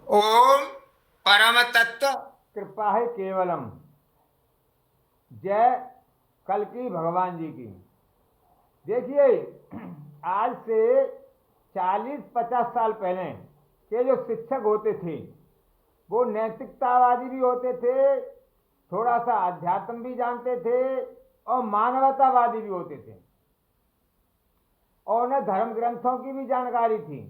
ओम परम तत्व। कृपा है केवलम। जय कल्कि भगवान जी की। देखिए, आज से 40-50 साल पहले के जो शिक्षक होते थे वो नैतिकतावादी भी होते थे, थोड़ा सा अध्यात्म भी जानते थे और मानवतावादी भी होते थे, और उन्हें धर्म ग्रंथों की भी जानकारी थी।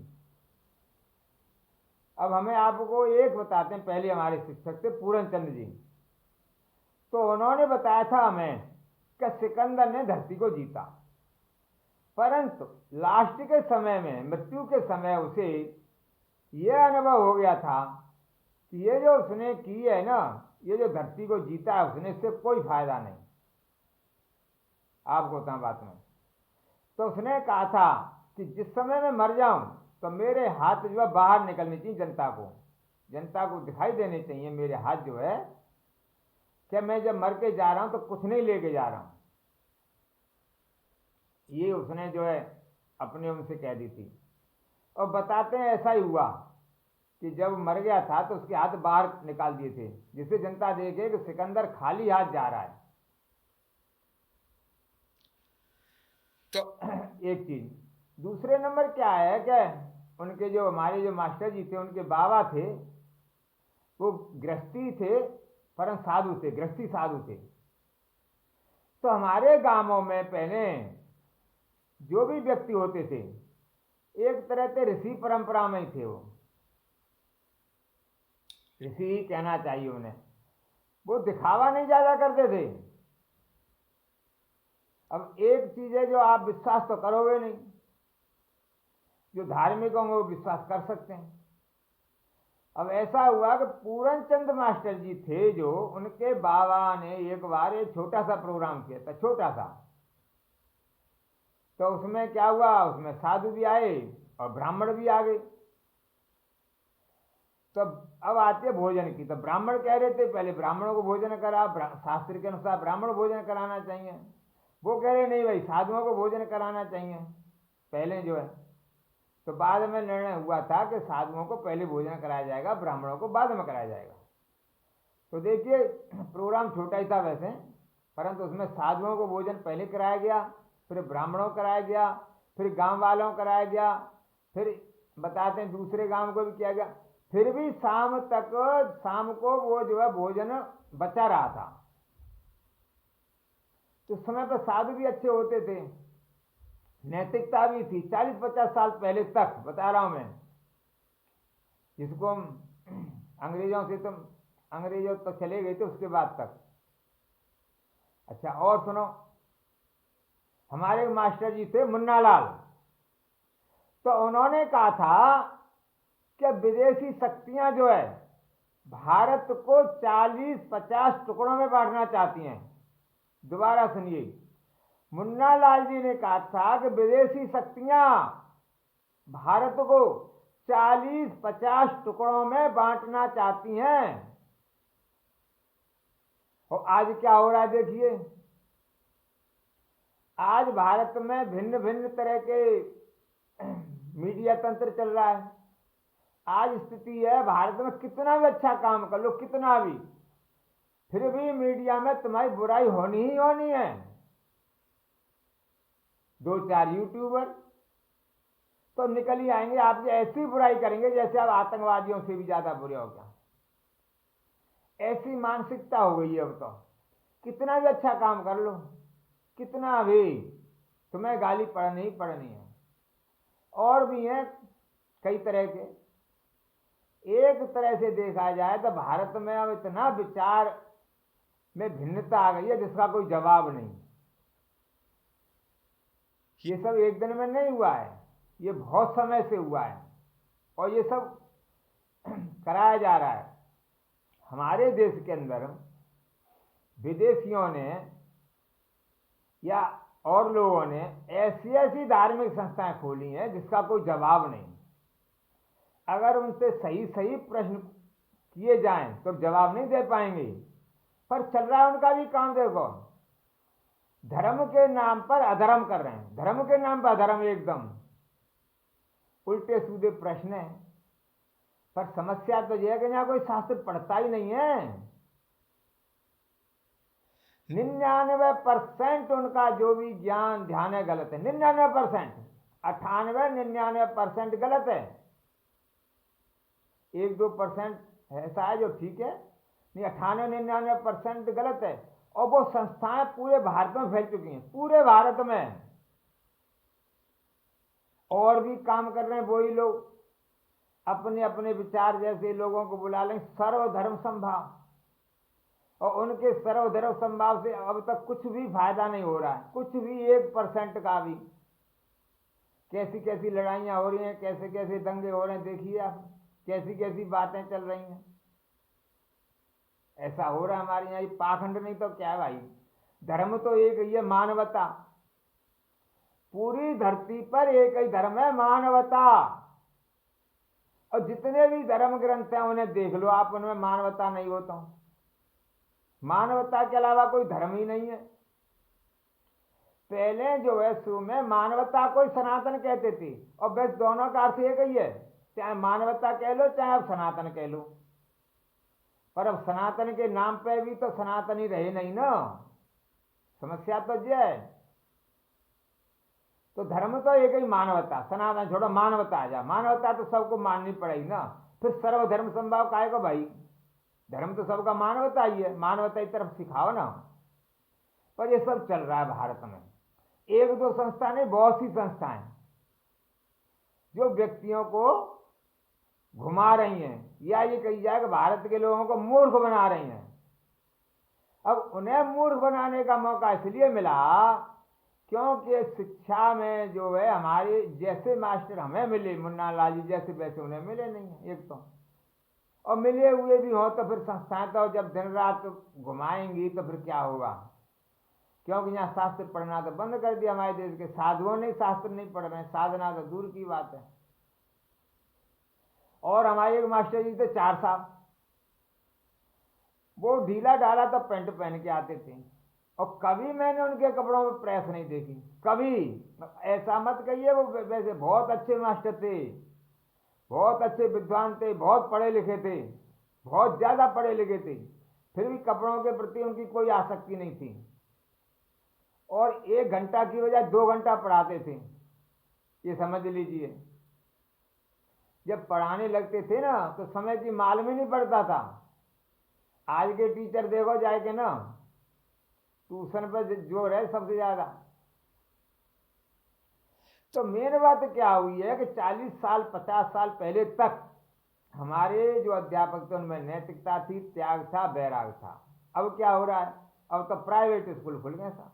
अब हमें आपको एक बताते हैं। पहले हमारे शिक्षक थे पूरन चंद्र जी। तो उन्होंने बताया था हमें कि सिकंदर ने धरती को जीता, परंतु लास्ट के समय में, मृत्यु के समय, उसे यह अनुभव हो गया था कि ये जो उसने की है ना, ये जो धरती को जीता है उसने, इससे कोई फायदा नहीं। आपको बताऊं बात में, तो उसने कहा था कि जिस समय मैं मर जाऊं तो मेरे हाथ जो है बाहर निकलने चाहिए, जनता को दिखाई देने चाहिए मेरे हाथ जो है, कि मैं जब मर के जा रहा हूं तो कुछ नहीं लेके जा रहा हूं। ये उसने जो है अपने उनसे कह दी थी। और बताते हैं ऐसा ही हुआ कि जब मर गया था तो उसके हाथ बाहर निकाल दिए थे, जिससे जनता देखे कि सिकंदर खाली हाथ जा रहा है। तो एक चीज। दूसरे नंबर क्या है कि उनके जो हमारे जो मास्टर जी थे, उनके बाबा थे, वो गृहस्थी थे, परम साधु थे, गृहस्थी साधु थे। तो हमारे गांवों में पहले जो भी व्यक्ति होते थे, एक तरह से ऋषि परंपरा में ही थे। वो ऋषि ही कहना चाहिए उन्हें। वो दिखावा नहीं ज्यादा करते थे। अब एक चीज है जो आप विश्वास तो करोगे नहीं, जो धार्मिक होंगे वो विश्वास कर सकते हैं। अब ऐसा हुआ कि पूरन चंद मास्टर जी थे, जो उनके बाबा ने एक बार एक छोटा सा प्रोग्राम किया था, छोटा सा। तो उसमें क्या हुआ, उसमें साधु भी आए और ब्राह्मण भी आ गए। तो अब आते भोजन की, तो ब्राह्मण कह रहे थे पहले ब्राह्मणों को भोजन करा, शास्त्र के अनुसार ब्राह्मण भोजन कराना चाहिए। वो कह रहे नहीं भाई, साधुओं को भोजन कराना चाहिए पहले जो है। तो बाद में निर्णय हुआ था कि साधुओं को पहले भोजन कराया जाएगा, ब्राह्मणों को बाद में कराया जाएगा। तो देखिए, प्रोग्राम छोटा ही था वैसे, परंतु उसमें साधुओं को भोजन पहले कराया गया, फिर ब्राह्मणों को कराया गया, फिर गांव वालों को कराया गया, फिर बताते हैं दूसरे गांव को भी किया गया। फिर भी शाम तक, शाम को वो जो है भोजन बचा रहा था। तो उस समय पर साधु भी अच्छे होते थे, नैतिकता भी थी। 40-50 साल पहले तक बता रहा हूं मैं, जिसको हम अंग्रेजों से तो, अंग्रेजों तो चले गए थे उसके बाद तक। अच्छा और सुनो, हमारे मास्टर जी थे मुन्ना लाल। तो उन्होंने कहा था कि विदेशी शक्तियां जो है भारत को 40-50 टुकड़ों में बांटना चाहती हैं। दोबारा सुनिए, मुन्ना लाल जी ने कहा था कि विदेशी शक्तियां भारत को 40-50 टुकड़ों में बांटना चाहती हैं। और आज क्या हो रहा है देखिए, आज भारत में भिन्न भिन्न तरह के मीडिया तंत्र चल रहा है। आज स्थिति है, भारत में कितना भी अच्छा काम कर लो, कितना भी, फिर भी मीडिया में तुम्हारी बुराई होनी ही होनी है। दो चार यूट्यूबर तो निकल ही आएंगे, आपकी ऐसी बुराई करेंगे जैसे आप आतंकवादियों से भी ज्यादा बुरे हो गया। ऐसी मानसिकता हो गई है अब तो। कितना भी अच्छा काम कर लो, कितना भी, तुम्हें गाली पड़नी ही पड़नी है। और भी हैं कई तरह के। एक तरह से देखा जाए तो भारत में अब इतना विचार में भिन्नता आ गई है जिसका कोई जवाब नहीं। ये सब एक दिन में नहीं हुआ है, ये बहुत समय से हुआ है, और ये सब कराया जा रहा है। हमारे देश के अंदर विदेशियों ने या और लोगों ने ऐसी ऐसी धार्मिक संस्थाएं खोली हैं जिसका कोई जवाब नहीं। अगर उनसे सही सही प्रश्न किए जाएं तो जवाब नहीं दे पाएंगे। पर चल रहा है उनका भी काम, देखो, धर्म के नाम पर अधर्म कर रहे हैं, धर्म के नाम पर अधर्म, एकदम उल्टे सीधे प्रश्न है। पर समस्या तो यह है कि यहाँ कोई शास्त्र पढ़ता ही नहीं है। 99% उनका जो भी ज्ञान ध्यान है गलत है। 99%, 98-99% गलत है। 1-2% ऐसा है जो ठीक है, नहीं 98-99% गलत है। और वो संस्थाएं पूरे भारत में फैल चुकी हैं, पूरे भारत में। और भी काम कर रहे हैं वही लोग, अपने अपने विचार जैसे लोगों को बुला लें, सर्वधर्म संभाव। और उनके सर्वधर्म संभाव से अब तक कुछ भी फायदा नहीं हो रहा है, कुछ भी 1% का भी। कैसी कैसी लड़ाइयां हो रही हैं, कैसे कैसे दंगे हो रहे हैं, देखिए आप, कैसी कैसी बातें चल रही हैं। ऐसा हो रहा है हमारे यहाँ, ये पाखंड नहीं तो क्या है भाई। धर्म तो एक ही है, मानवता। पूरी धरती पर एक ही धर्म है, मानवता। और जितने भी धर्म ग्रंथ हैं उन्हें देख लो आप, उनमें मानवता नहीं होता। मानवता के अलावा कोई धर्म ही नहीं है। पहले जो है शुरू में मानवता को ही सनातन कहते थे, और बस दोनों का अर्थ एक ही है, चाहे मानवता कह लो चाहे आप सनातन कह लो। पर अब सनातन के नाम पे भी तो सनातन ही रहे नहीं ना, समस्या तो यह है। तो धर्म तो एक ही, मानवता। सनातन छोड़ो, मानवता आ जा। मानवता तो सबको माननी पड़ेगी ना, फिर सर्वधर्म संभाव काहे को भाई। धर्म तो सबका मानवता ही है, मानवता की तरफ सिखाओ ना। पर ये सब चल रहा है भारत में। 1-2 संस्था नहीं, बहुत सी संस्थाएं जो व्यक्तियों को घुमा रही हैं, या ये कही जाए कि भारत के लोगों को मूर्ख बना रही हैं। अब उन्हें मूर्ख बनाने का मौका इसलिए मिला क्योंकि शिक्षा में जो है हमारे जैसे मास्टर हमें मिले, मुन्ना लाल जी जैसे, वैसे उन्हें मिले नहीं है एक तो। और मिले हुए भी हो तो फिर संस्थाएं तो जब दिन रात घुमाएंगी तो फिर क्या होगा। क्योंकि यहाँ शास्त्र पढ़ना तो बंद कर दिया हमारे देश के साधुओं ने, शास्त्र नहीं पढ़ रहे हैं, साधना तो दूर की बात है। और हमारे एक मास्टर जी थे 4 साल, वो ढीला ढाला तो पैंट पहन के आते थे, और कभी मैंने उनके कपड़ों में प्रेस नहीं देखी, कभी। ऐसा मत कहिए, वो वैसे बहुत अच्छे मास्टर थे, बहुत अच्छे विद्वान थे, बहुत पढ़े लिखे थे, बहुत ज्यादा पढ़े लिखे थे, फिर भी कपड़ों के प्रति उनकी कोई आसक्ति नहीं थी। और 1 घंटा की बजाय 2 घंटा पढ़ाते थे, ये समझ लीजिए। जब पढ़ाने लगते थे ना तो समय की मालूम ही नहीं पड़ता था। आज के टीचर देखो जाके ना, ट्यूशन पर जोर है सबसे ज्यादा। तो मेन बात क्या हुई है कि 40 साल 50 साल पहले तक हमारे जो अध्यापक थे उनमें नैतिकता थी, त्याग था, वैराग था। अब क्या हो रहा है, अब तो प्राइवेट स्कूल खुल गए साहब,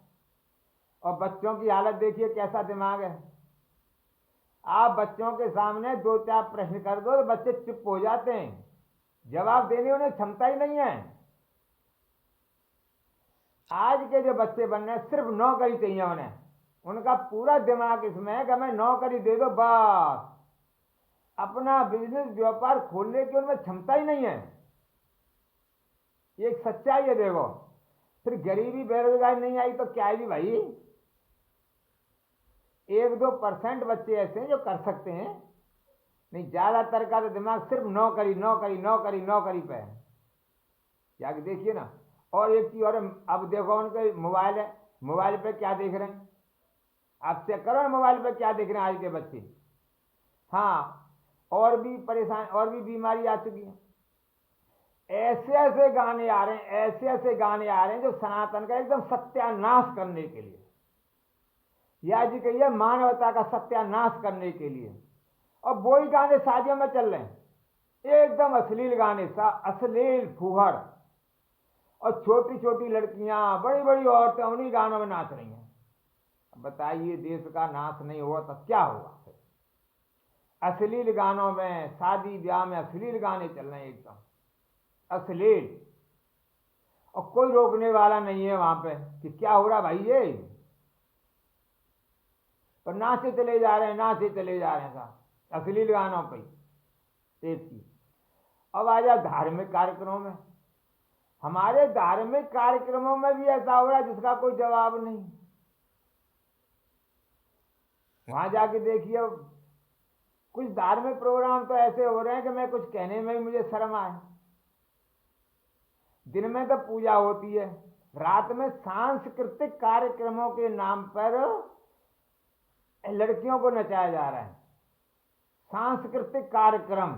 और बच्चों की हालत देखिए कैसा दिमाग है। आप बच्चों के सामने 2-4 प्रश्न कर दो तो बच्चे चुप हो जाते हैं, जवाब देने उन्हें क्षमता ही नहीं है। आज के जो बच्चे बन रहे हैं सिर्फ नौकरी चाहिए उन्हें, उनका पूरा दिमाग इसमें है कि हमें नौकरी दे दो बस। अपना बिजनेस व्यापार खोलने की उनमें क्षमता ही नहीं है, ये एक सच्चाई है। देखो फिर गरीबी बेरोजगारी नहीं आई तो क्या आएगी भाई। 1-2% बच्चे ऐसे हैं जो कर सकते हैं, नहीं ज्यादातर का तो दिमाग सिर्फ नौकरी नौकरी नौकरी नौकरी पे है। क्या देखिए ना। और एक चीज और, अब देखो उनके मोबाइल है, मोबाइल पे क्या देख रहे हैं आप चेक करो ना, मोबाइल पे क्या देख रहे हैं आज के बच्चे। हाँ, और भी परेशान, और भी बीमारी आ चुकी है। ऐसे ऐसे गाने आ रहे हैं, ऐसे ऐसे गाने आ रहे हैं जो सनातन का एकदम सत्यानाश करने के लिए, या जी कहिए मानवता का सत्यानाश करने के लिए। और वही गाने शादियों में चल रहे हैं, एकदम अश्लील गाने, अश्लील फूहड़। और छोटी छोटी लड़कियां, बड़ी बड़ी औरतें उन्हीं गानों में नाच रही हैं। बताइए देश का नाश नहीं हुआ तो क्या हुआ। अश्लील गानों में, शादी ब्याह में अश्लील गाने चल रहे हैं, एकदम अश्लील। और कोई रोकने वाला नहीं है वहां पे कि क्या हो रहा भाई ये। पर नाचे चले जा रहे हैं, नाचे चले जा रहे हैं साहब अश्लील गानों पर। एक चीज। अब आ जाए धार्मिक कार्यक्रमों में। हमारे धार्मिक कार्यक्रमों में भी ऐसा हो रहा है जिसका कोई जवाब नहीं। वहां जाके देखिए कुछ धार्मिक प्रोग्राम तो ऐसे हो रहे हैं कि मैं कुछ कहने में भी मुझे शर्म आए। दिन में तो पूजा होती है, रात में सांस्कृतिक कार्यक्रमों के नाम पर लड़कियों को नचाया जा रहा है। सांस्कृतिक कार्यक्रम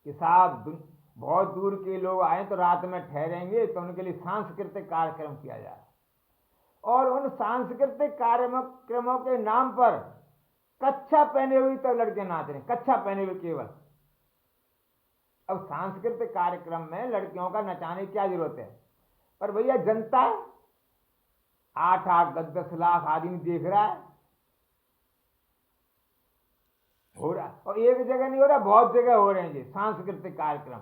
के साथ बहुत दूर के लोग आए तो रात में ठहरेंगे, तो उनके लिए सांस्कृतिक कार्यक्रम किया जा रहा है। और उन सांस्कृतिक कार्यक्रमों के नाम पर कच्छा पहने हुए तो लड़के नाच रहे, कच्छा पहने हुए केवल। अब सांस्कृतिक कार्यक्रम में लड़कियों का नचाने की क्या जरूरत है? पर भैया जनता 8-8, 10-10 लाख आदमी देख रहा है, हो रहा। और एक जगह नहीं हो रहा, बहुत जगह हो रहे हैं ये सांस्कृतिक कार्यक्रम।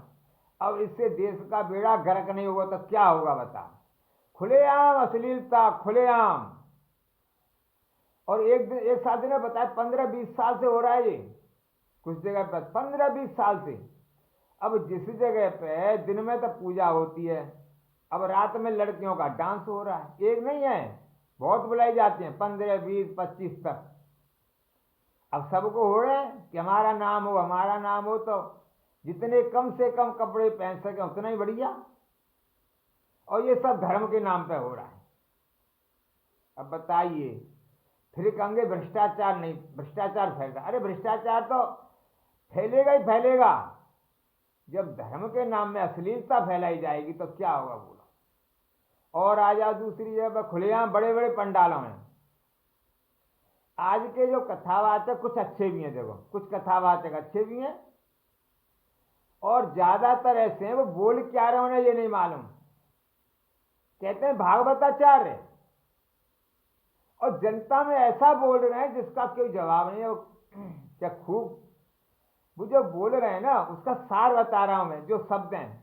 अब इससे देश का बेड़ा गर्क नहीं होगा तो क्या होगा बता? खुलेआम अश्लीलता, खुलेआम। और एक साथी ने बताया 15-20 साल से हो रहा है ये, कुछ जगह पर 15-20 साल से। अब जिस जगह पे दिन में तो पूजा होती है, अब रात में लड़कियों का डांस हो रहा है। एक नहीं है, बहुत बुलाई जाती हैं, 15, 20, 25 तक। अब सबको हो रहे हैं कि हमारा नाम हो, हमारा नाम हो, तो जितने कम से कम कपड़े पहन सके उतना ही बढ़िया। और ये सब धर्म के नाम पे हो रहा है। अब बताइए, फिर कहेंगे भ्रष्टाचार नहीं, भ्रष्टाचार फैल रहा। अरे भ्रष्टाचार तो फैलेगा ही फैलेगा। जब धर्म के नाम में अश्लीलता फैलाई जाएगी तो क्या होगा बोलो। और आ जाओ दूसरी जगह खुलेआम बड़े बड़े पंडालों में। आज के जो कथावाचक कुछ अच्छे भी हैं, देखो कुछ कथावाचक अच्छे भी हैं, और ज्यादातर ऐसे हैं वो बोल क्या रहे उन्हें ये नहीं मालूम। कहते हैं भागवताचार्य, और जनता में ऐसा बोल रहे हैं जिसका कोई जवाब नहीं है। वो क्या खूब वो जो बोल रहे हैं ना, उसका सार बता रहा हूं मैं। जो शब्द हैं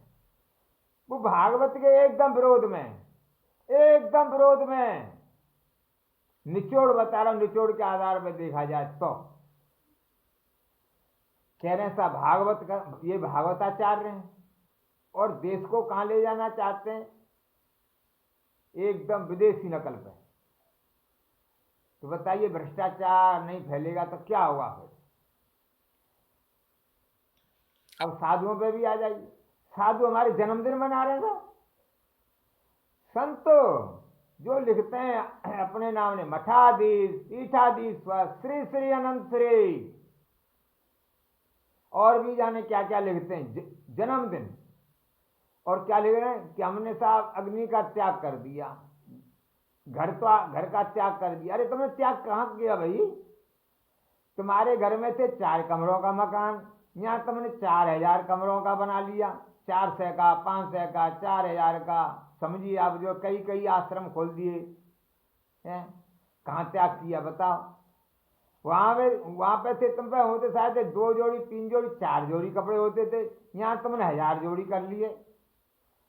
वो भागवत के एकदम विरोध में, एकदम विरोध में। निचोड़ बता रहा हूं, निचोड़ के आधार पर देखा जाए तो कह रहे हैं साहब भागवत का, ये भागवताचार्य हैं और देश को कहां ले जाना चाहते हैं, एकदम विदेशी नकल पे। तो बताइए भ्रष्टाचार नहीं फैलेगा तो क्या होगा फिर? अब साधुओं पे भी आ जाइए। साधु हमारे जन्मदिन मना रहे हैं। संत जो लिखते हैं अपने नाम ने मठाधीश, पीठाधीश, श्री श्री अनंत श्री, और भी जाने क्या क्या लिखते हैं, जन्मदिन। और क्या लिख रहे हैं कि हमने साहब अग्नि का त्याग कर दिया, घर का त्याग कर दिया। अरे तुमने त्याग कहां किया भाई? तुम्हारे घर में थे 4 कमरों का मकान, यहां तुमने 4000 कमरों का बना लिया। 400 का, 500 का, 4000 का, समझिए आप, जो कई कई आश्रम खोल दिए हैं। कहां त्याग किया बताओ? वहां पे थे तुम पे होते शायद 2 जोड़ी, 3 जोड़ी, 4 जोड़ी कपड़े होते थे, यहां तुमने 1000 जोड़ी कर लिए।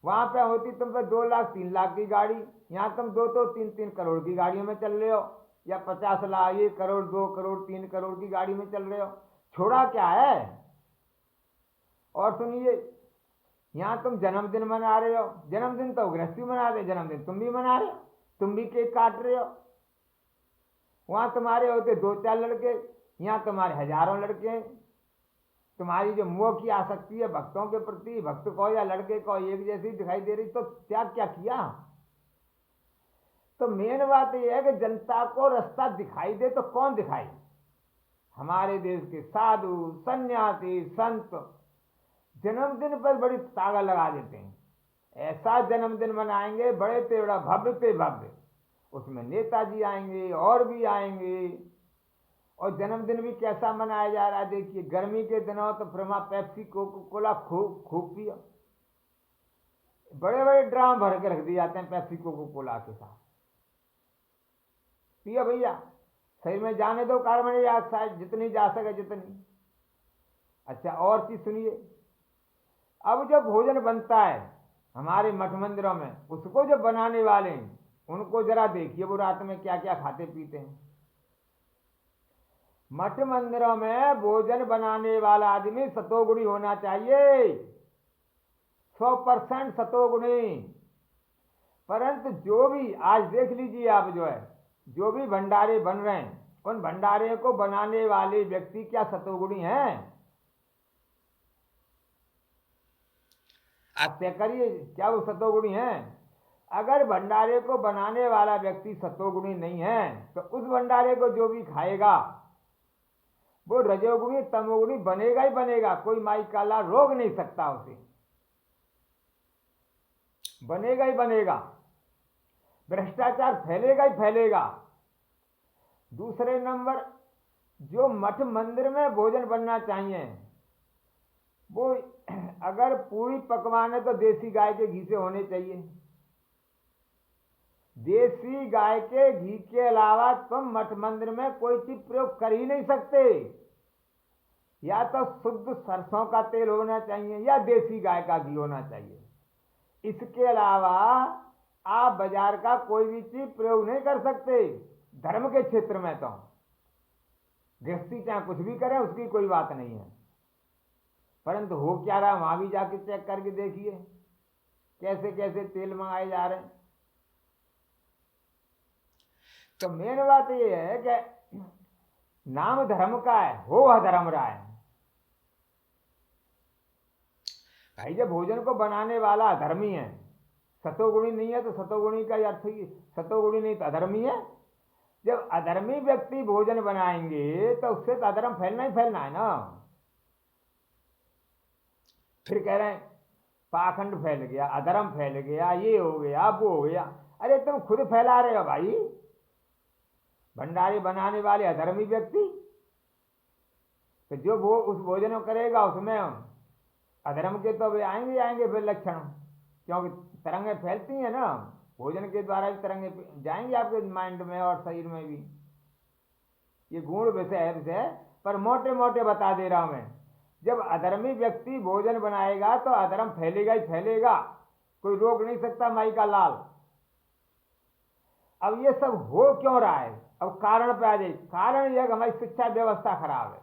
वहां पे होती तुम पे 2 लाख 3 लाख की गाड़ी, यहां तुम 2 3 करोड़ की गाड़ियों में चल रहे हो, या 50 लाख, 1 करोड़, 2 करोड़, 3 करोड़ की गाड़ी में चल रहे हो। छोड़ा क्या है? और सुनिए, यहां तुम जन्मदिन मना रहे हो। जन्मदिन तो गृहस्थी मना रहे, जन्मदिन तुम भी मना रहे हो, तुम भी केक काट रहे हो। वहां तुम्हारे होते 2-4 लड़के, यहां तुम्हारे हजारों लड़के हैं। तुम्हारी जो मोह की आसक्ति है भक्तों के प्रति, भक्त को या लड़के को एक जैसी दिखाई दे रही, तो त्याग क्या किया? तो मेन बात यह है कि जनता को रास्ता दिखाई दे तो कौन दिखाई? हमारे देश के साधु, सन्यासी, संत जन्मदिन पर बड़ी तागा लगा देते हैं। ऐसा जन्मदिन मनाएंगे बड़े से बड़ा, भव्य से भव्य, उसमें नेताजी आएंगे और भी आएंगे। और जन्मदिन भी कैसा मनाया जा रहा है देखिए, गर्मी के दिनों तो फ्रमा, पेप्सी, कोको कोला खूब खूब पियो। बड़े बड़े ड्राम भर के रख दिए जाते हैं पेप्सी कोको कोला के साथ, पियो भैया, शरीर में जाने दो कार्बन डाइऑक्साइड जितनी जा सके जितनी। अच्छा और चीज सुनिए, अब जो भोजन बनता है हमारे मठ मंदिरों में, उसको जो बनाने वाले हैं उनको जरा देखिए वो रात में क्या क्या खाते पीते हैं। मठ मंदिरों में भोजन बनाने वाला आदमी सतोगुणी होना चाहिए, 100% सतोगुणी। परंतु जो भी आज देख लीजिए आप, जो है जो भी भंडारे बन रहे हैं, उन भंडारे को बनाने वाले व्यक्ति क्या सतोगुणी हैं? आप तय करिए, क्या वो सतोगुणी हैं? अगर भंडारे को बनाने वाला व्यक्ति सतोगुणी नहीं है तो उस भंडारे को जो भी खाएगा वो रजोगुणी तमोगुणी बनेगा ही बनेगा। कोई माई का लाल रोक नहीं सकता उसे, बनेगा ही बनेगा। भ्रष्टाचार फैलेगा ही फैलेगा। दूसरे नंबर, जो मठ मंदिर में भोजन बनना चाहिए वो अगर पूरी पकवान है तो देसी गाय के घी से होने चाहिए। देसी गाय के घी के अलावा तुम मठ मंदिर में कोई चीज प्रयोग कर ही नहीं सकते। या तो शुद्ध सरसों का तेल होना चाहिए या देसी गाय का घी होना चाहिए। इसके अलावा आप बाजार का कोई भी चीज प्रयोग नहीं कर सकते। धर्म के क्षेत्र में तो गृहस्थी चाहे कुछ भी करे उसकी कोई बात नहीं है, परंतु हो क्या रहा वहां भी जाके चेक करके देखिए कैसे कैसे तेल मंगाए जा रहे हैं। तो मेन बात यह है कि नाम धर्म का है, हो धर्म रहा है। भाई जब भोजन को बनाने वाला अधर्मी है, सतोगुणी नहीं है तो सतोगुणी का अर्थ ही सतोगुणी नहीं तो अधर्मी है। जब अधर्मी व्यक्ति भोजन बनाएंगे तो उससे तो अधर्म फैलना ही फैलना है ना। फिर कह रहे हैं पाखंड फैल गया, अधर्म फैल गया, ये हो गया वो हो गया। अरे तुम खुद फैला रहे हो भाई। भंडारे बनाने वाले अधर्मी व्यक्ति तो जो वो उस भोजन को करेगा उसमें अधर्म के तो वे आएंगे आएंगे फिर लक्षण, क्योंकि तरंगें फैलती हैं ना, भोजन के द्वारा भी तरंगें जाएंगे आपके माइंड में और शरीर में भी। ये गुण विषय है पर मोटे मोटे बता दे रहा हूं मैं। जब अधर्मी व्यक्ति भोजन बनाएगा तो अधर्म फैलेगा ही फैलेगा, कोई रोक नहीं सकता माई का लाल। अब ये सब हो क्यों रहा है? अब कारण पे आ जाए। कारण यह हमारी शिक्षा व्यवस्था खराब है।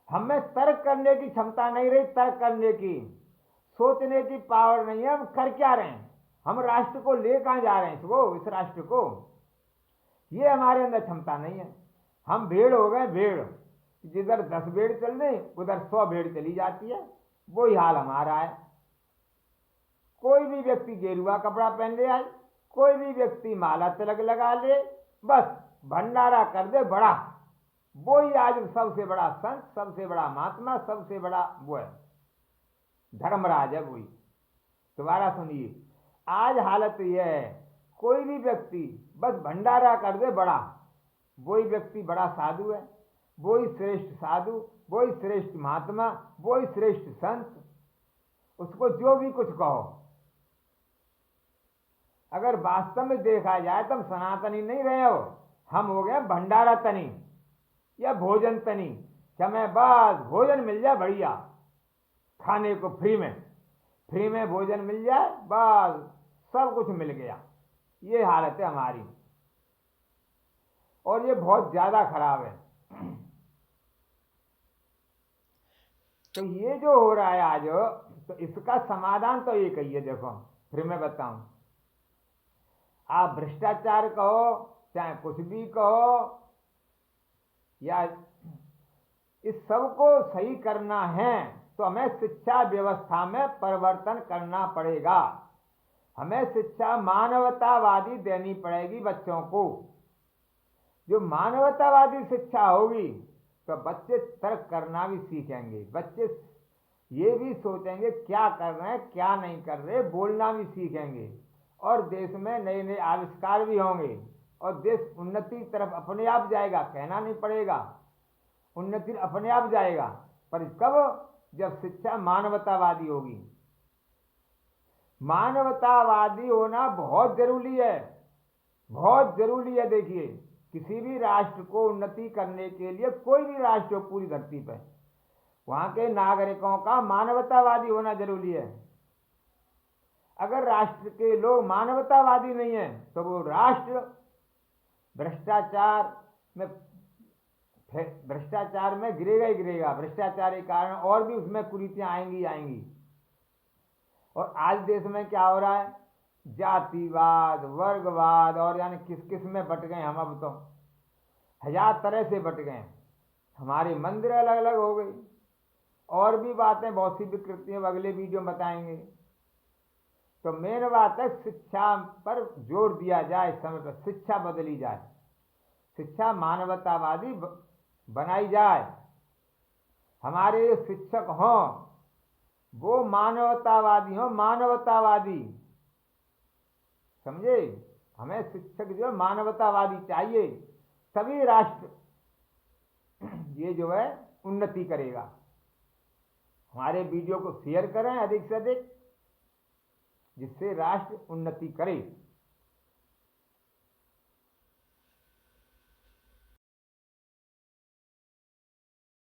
हमें तर्क करने की क्षमता नहीं रही, तर्क करने की सोचने की पावर नहीं है। हम कर क्या रहे हैं? हम राष्ट्र को ले कहां जा रहे हैं? इसको, इस राष्ट्र को, ये हमारे अंदर क्षमता नहीं है। हम भेड़ हो गए, भेड़ जिधर 10 भेड़ चल रही उधर 100 भेड़ चली जाती है। वही हाल हमारा है। कोई भी व्यक्ति गेरुआ कपड़ा पहन ले आए, कोई भी व्यक्ति माला तिलक लगा ले, बस भंडारा कर दे बड़ा। वही आज सबसे बड़ा संत, सबसे बड़ा महात्मा, सबसे बड़ा वो है, धर्मराज है वही। दोबारा सुनिए, आज हालत यह है कोई भी व्यक्ति बस भंडारा कर दे बड़ा, वही व्यक्ति बड़ा साधु है, वही श्रेष्ठ साधु, वही श्रेष्ठ महात्मा, वही श्रेष्ठ संत। उसको जो भी कुछ कहो, अगर वास्तव में देखा जाए तो हम सनातनी नहीं रहे हो, हम हो गए भंडारा तनी या भोजन तनी। क्या मैं बस भोजन मिल जाए बढ़िया, खाने को फ्री में भोजन मिल जाए, बस सब कुछ मिल गया। ये हालत है हमारी और ये बहुत ज्यादा खराब है। तो ये जो हो रहा है आज, तो इसका समाधान तो एक ही है। देखो फिर मैं बताऊं, आप भ्रष्टाचार कहो चाहे कुछ भी कहो, या इस सब को सही करना है तो हमें शिक्षा व्यवस्था में परिवर्तन करना पड़ेगा। हमें शिक्षा मानवतावादी देनी पड़ेगी बच्चों को। जो मानवतावादी शिक्षा होगी तो बच्चे तर्क करना भी सीखेंगे, बच्चे ये भी सोचेंगे क्या कर रहे हैं क्या नहीं कर रहे, बोलना भी सीखेंगे और देश में नए नए आविष्कार भी होंगे और देश उन्नति की तरफ अपने आप जाएगा। कहना नहीं पड़ेगा, उन्नति अपने आप जाएगा। पर कब? जब शिक्षा मानवतावादी होगी। मानवतावादी होना बहुत जरूरी है, बहुत जरूरी है। देखिए किसी भी राष्ट्र को उन्नति करने के लिए, कोई भी राष्ट्र हो पूरी धरती पर, वहां के नागरिकों का मानवतावादी होना जरूरी है। अगर राष्ट्र के लोग मानवतावादी नहीं है तो वो राष्ट्र भ्रष्टाचार में गिरेगा ही गिरेगा। भ्रष्टाचार के कारण और भी उसमें कुरीतियां आएंगी आएंगी। और आज देश में क्या हो रहा है? जातिवाद, वर्गवाद, और यानी किस किस में बट गए हम अब तो। हजार तरह से बट गए, हमारे मंदिर अलग अलग हो गए, और भी बातें बहुत सी विकृतियां अगले वीडियो में बताएंगे। तो मेन बात है शिक्षा पर जोर दिया जाए, समय पर शिक्षा बदली जाए, शिक्षा मानवतावादी बनाई जाए, हमारे जो शिक्षक हों वो मानवतावादी हों, मानवतावादी, समझे। हमें शिक्षक जो है मानवतावादी चाहिए, तभी राष्ट्र ये जो है उन्नति करेगा। हमारे वीडियो को शेयर करें अधिक से अधिक, जिससे राष्ट्र उन्नति करे।